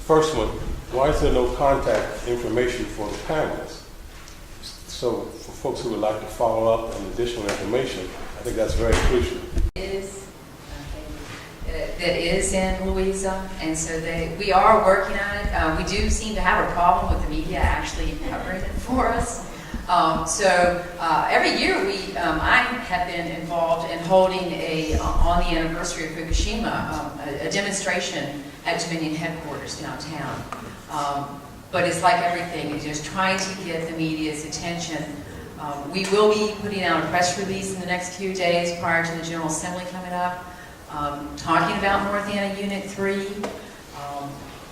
first one, why is there no contact information for the panelists? So for folks who would like to follow up on additional information, I think that's very crucial. That is in Louisa, and so we are working on it. We do seem to have a problem with the media actually covering it for us. Every year I have been involved in holding on the anniversary of Fukushima, a demonstration at Dominion headquarters downtown. But it's like everything, it's just trying to get the media's attention. We will be putting out a press release in the next few days prior to the General Assembly coming up, talking about North Anna Unit 3,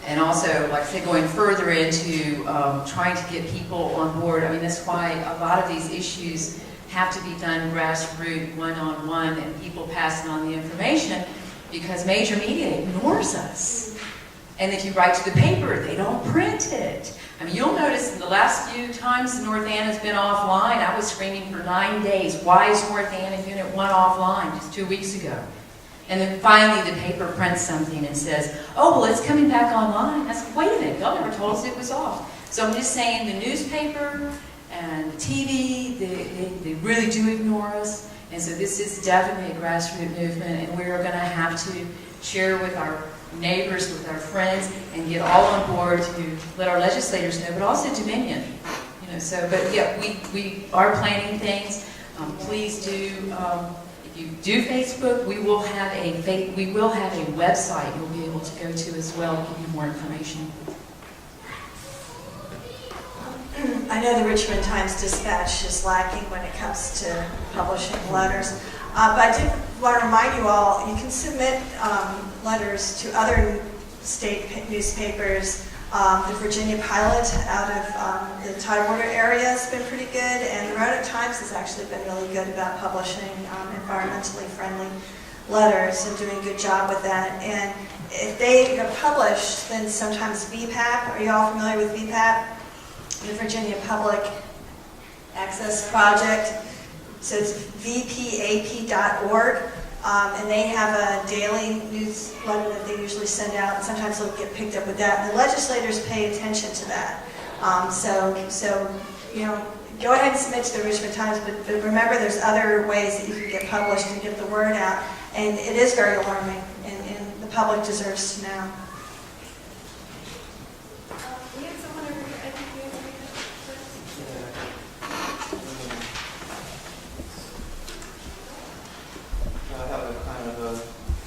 and also, like I said, going further into trying to get people on board. I mean, that's why a lot of these issues have to be done grassroots, one-on-one, and people passing on the information, because major media ignores us. And if you write to the paper, they don't print it. I mean, you'll notice in the last few times North Anna's been offline, I was screaming for 9 days, why is North Anna Unit 1 offline, just 2 weeks ago? And then finally the paper prints something and says, oh, well, it's coming back online. I said, wait a minute, y'all never told us it was off. So I'm just saying the newspaper and the TV, they really do ignore us. And so this is definitely a grassroots movement, and we're going to have to share with our neighbors, with our friends, and get all on board to let our legislators know, but also Dominion. But yeah, we are planning things. Please do. If you do Facebook, we will have a website you'll be able to go to as well to give you more information. I know the Richmond Times-Dispatch is lacking when it comes to publishing letters, but I did want to remind you all, you can submit letters to other state newspapers. The Virginia Pilot out of the Tidewater area has been pretty good, and the Roanoke Times has actually been really good about publishing environmentally friendly letters and doing a good job with that. And if they are published, then sometimes VPAP, are you all familiar with VPAP? The Virginia Public Access Project. So it's vpap.org. And they have a daily newsletter that they usually send out. Sometimes they'll get picked up with that. And the legislators pay attention to that. Go ahead and submit to the Richmond Times, but remember there's other ways that you can get published and get the word out. And it is very alarming, and the public deserves to know. We have someone over here. I think we have a I have a kind of a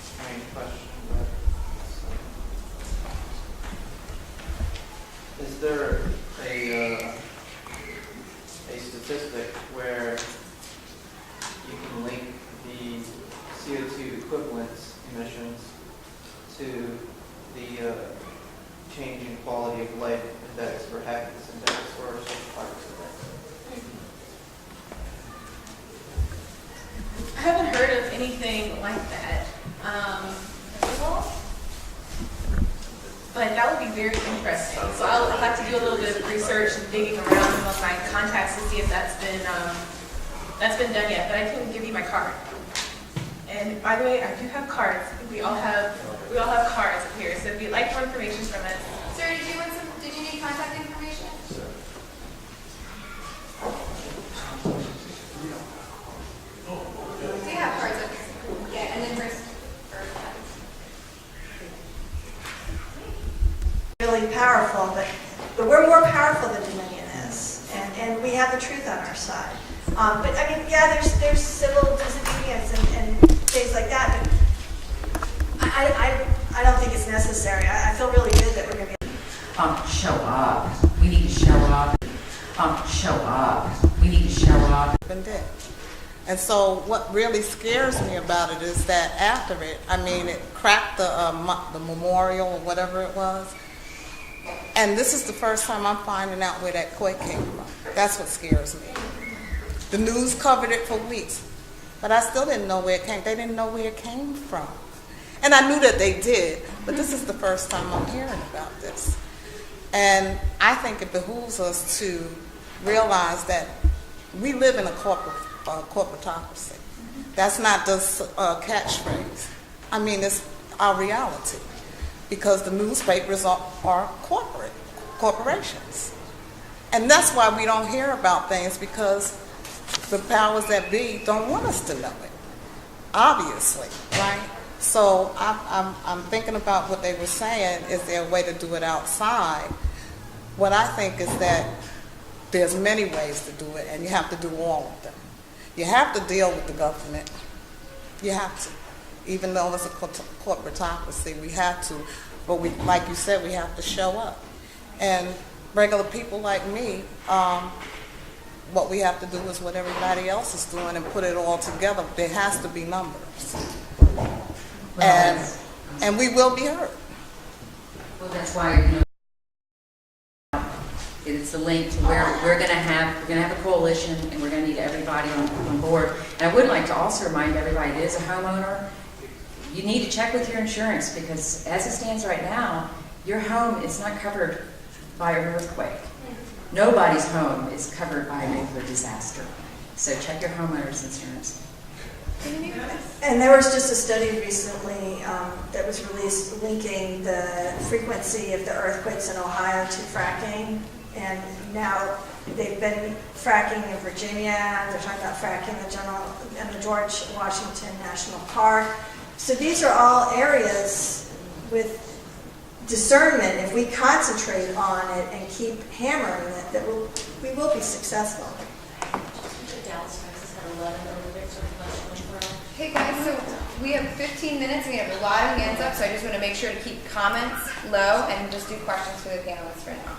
strange question, but is there a statistic where you can link the CO2 equivalence emissions to the change in quality of life index or happiness index or social progress index? I haven't heard of anything like that. But that would be very interesting. So I'll have to do a little bit of research and digging around among my contacts to see if that's been done yet. But I can give you my card. And by the way, I do have cards. We all have cards up here. So if you'd like more information from us. Sir, did you need contact information? Do you have cards up here? Yeah, and then first. Really powerful, but we're more powerful than Dominion is, and we have the truth on our side. But I mean, yeah, there's civil disobedience and things like that, but I don't think it's necessary. I feel really good that we're going to be. Show up. We need to show up. Show up. We need to show up. And so what really scares me about it is that after it, it cracked the memorial or whatever it was. And this is the first time I'm finding out where that quake came from. That's what scares me. The news covered it for weeks, but I still didn't know where it came. They didn't know where it came from. And I knew that they did, but this is the first time I'm hearing about this. And I think it behooves us to realize that we live in a corporatocracy. That's not just a catchphrase. It's our reality. because the newspapers are corporations. And that's why we don't hear about things, because the powers that be don't want us to know it, obviously, right? So I'm thinking about what they were saying. Is there a way to do it outside? What I think is that there's many ways to do it, and you have to do all of them. You have to deal with the government. You have to. Even though it's a corporatocracy, we have to. But we, like you said, we have to show up. And regular people like me, what we have to do is what everybody else is doing and put it all together. There has to be numbers. And we will be heard. Well, that's why, it's a link to where we're going to have a coalition, and we're going to need everybody on board. And I would like to also remind everybody that is a homeowner, you need to check with your insurance, because as it stands right now, your home is not covered by an earthquake. Nobody's home is covered by a nuclear disaster. So check your homeowner's insurance. And there was just a study recently that was released linking the frequency of the earthquakes in Ohio to fracking. And now they've been fracking in Virginia. They're talking about fracking in the George Washington National Park. So these are all areas with discernment. If we concentrate on it and keep hammering it, that we will be successful. Hey guys, so we have 15 minutes and we have a lot of hands up, so I just want to make sure to keep comments low and just do questions for the panelists right now.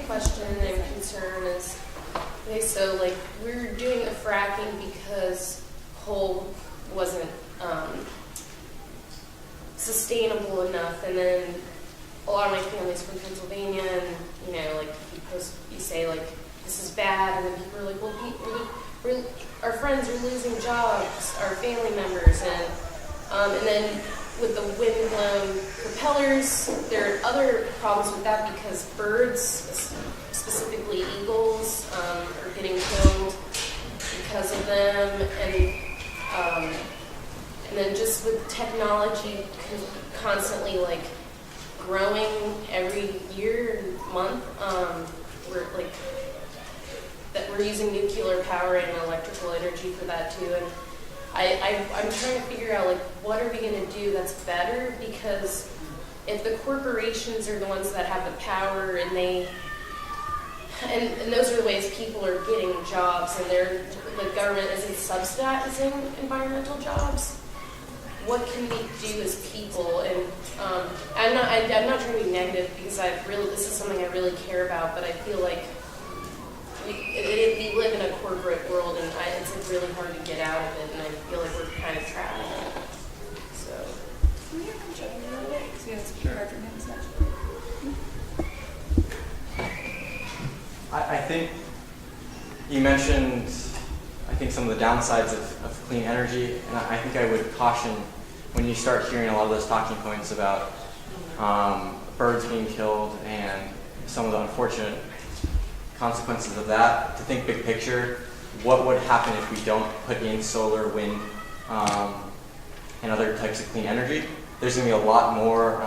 Question and concern is, okay, so like we're doing a fracking because coal wasn't sustainable enough, and then a lot of my family's from Pennsylvania, and like you say like this is bad, and then people are like, well, our friends are losing jobs, our family members, and then with the wind-blown propellers, there are other problems with that because birds, specifically eagles, are getting killed because of them, and then just with technology constantly like growing every year and month, we're using nuclear power and electrical energy for that too, and I'm trying to figure out like what are we going to do that's better, because if the corporations are the ones that have the power and those are the ways people are getting jobs, and the government isn't subsidizing environmental jobs, what can we do as people? And I'm not trying to be negative, because this is something I really care about, but I feel like we live in a corporate world, and it's like really hard to get out of it, and I feel like we're kind of trapped. So. I think you mentioned, some of the downsides of clean energy, and I think I would caution when you start hearing a lot of those talking points about birds being killed and some of the unfortunate consequences of that, to think big picture. What would happen if we don't put in solar, wind, and other types of clean energy? There's going to be a lot more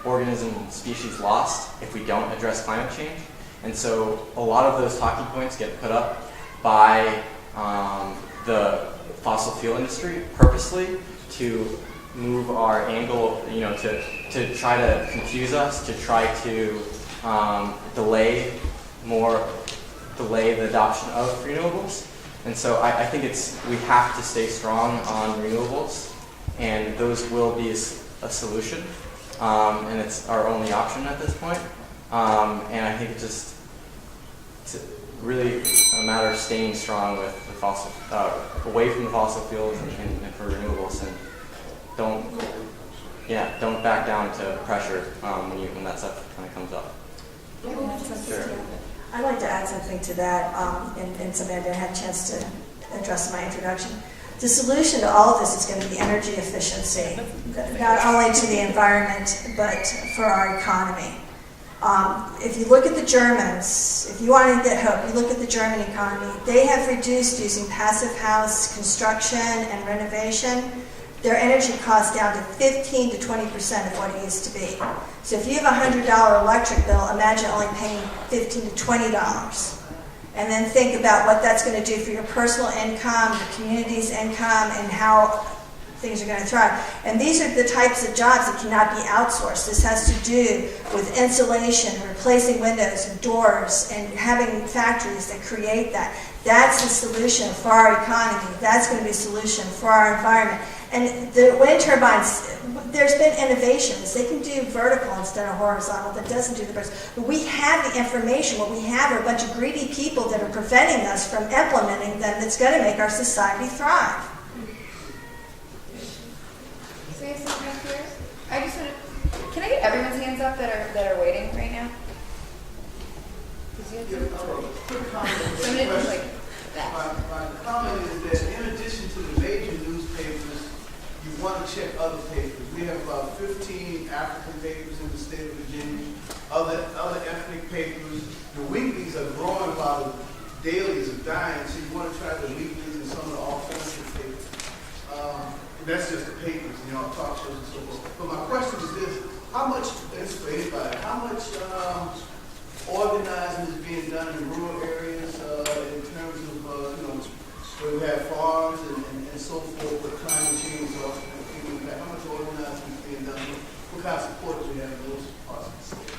organisms and species lost if we don't address climate change. And so a lot of those talking points get put up by the fossil fuel industry purposely to move our angle, to try to confuse us, to try to delay the adoption of renewables. And so I think we have to stay strong on renewables, and those will be a solution, and it's our only option at this point. And I think it's just really a matter of staying strong with the away from the fossil fuels and for renewables, and don't back down to pressure when that stuff kind of comes up. Sure. I'd like to add something to that, and something I didn't have a chance to address in my introduction. The solution to all of this is going to be energy efficiency, not only to the environment, but for our economy. If you look at the Germans, if you want to get hope, you look at the German economy. They have reduced using passive house construction and renovation their energy costs down to 15 to 20% of what it used to be. So if you have a $100 electric bill, imagine only paying $15 to $20. And then think about what that's going to do for your personal income, your community's income, and how things are going to thrive. And these are the types of jobs that cannot be outsourced. This has to do with insulation, replacing windows and doors, and having factories that create that. That's the solution for our economy. That's going to be a solution for our environment. And the wind turbines, there's been innovations. They can do vertical instead of horizontal. That doesn't do the best. But we have the information. What we have are a bunch of greedy people that are preventing us from implementing them that's going to make our society thrive. So you have something up here? I just want to, can I get everyone's hands up that are waiting right now? Quick comment. Somebody just like that. My comment is that in addition to the major newspapers, you want to check other papers. We have about 15 African papers in the state of Virginia, other ethnic papers. The weeklies are growing by the dailies are dying, so you want to try the weeklies and some of the alternative papers. That's just the papers, talk shows and so forth. But my question is this: how much, that's for anybody, how much organizing is being done in rural areas in terms of, where we have farms and so forth with climate change or how much organizing is being done? What kind of support do we have in those parts of the state?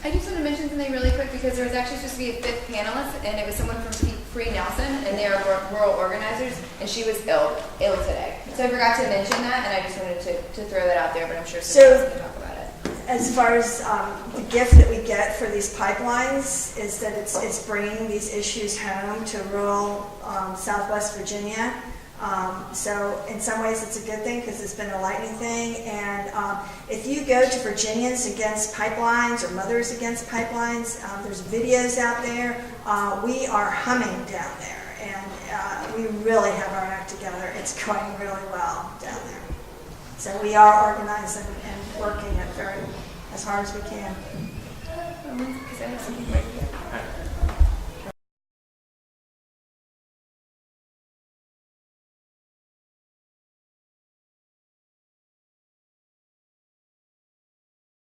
I just want to mention something really quick because there was actually supposed to be a fifth panelist, and it was someone from Free Nelson, and they are rural organizers, and she was ill today. So I forgot to mention that, and I just wanted to throw that out there, but I'm sure someone else can talk about it. As far as the gift that we get for these pipelines is that it's bringing these issues home to rural Southwest Virginia. So in some ways it's a good thing because it's been a lightning thing. And if you go to Virginians Against Pipelines or Mothers Against Pipelines, there's videos out there. We are humming down there, and we really have our act together. It's going really well down there. So we are organizing and working as hard as we can. Because I have something right here.